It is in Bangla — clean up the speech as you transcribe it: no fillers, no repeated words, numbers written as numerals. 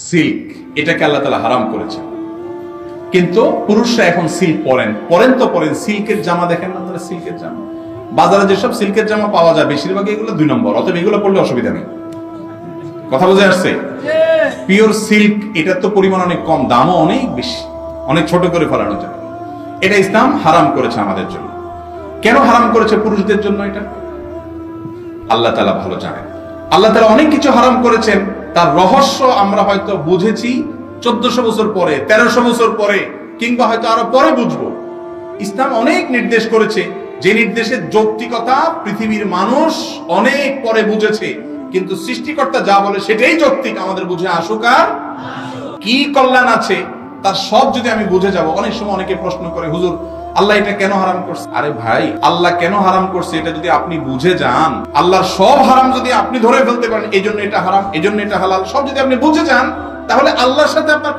সিল্ক, এটাকে আল্লাহ তাআলা হারাম করেছেন। কিন্তু পুরুষরা এখন সিল্ক পরেন তো পরেন। সিল্কের জামা দেখেন না আপনারা? সিল্কের জামা বাজারে যেসব সিল্কের জামা পাওয়া যায় বেশিরভাগ এগুলো 2 নম্বর, অতএব এগুলো পড়লে অসুবিধা নেই। কথা বুঝে আসছে? পিওর সিল্ক, এটা তো পরিমাণ অনেক কম, দামও অনেক বেশি, অনেক ছোট করে ফেলানো যায়। এটা ইসলাম হারাম করেছে আমাদের জন্য। কেন হারাম করেছে পুরুষদের জন্য? এটা আল্লাহ তাআলা ভালো জানেন। আল্লাহ তাআলা অনেক কিছু হারাম করেছেন, তার রহস্য আমরা হয়তো বুঝেছি 1400 বছর পরে, 1300 বছর পরে, কিংবা হয়তো আরো পরে বুঝবো। ইসলাম অনেক নির্দেশ করেছে, যে নির্দেশের যৌক্তিকতা পৃথিবীর মানুষ অনেক পরে বুঝেছে, কিন্তু সৃষ্টিকর্তা যা বলে সেটাই যৌক্তিক, আমাদের বুঝে আসুক আর কি কল্যাণ আছে তার সব যদি আমি বুঝে যাব। অনেক সময় অনেকে প্রশ্ন করে, হুজুর আল্লাহ এটা কেন হারাম করছে? আরে ভাই, আল্লাহ কেন হারাম করছে এটা যদি আপনি বুঝে যান, আল্লাহর সব হারাম যদি আপনি ধরে ফেলতে পারেন, এই জন্য এটা হারাম, এই জন্য এটা হালাল, সব যদি আপনি বুঝে যান, তাহলে আল্লাহর সাথে আপনার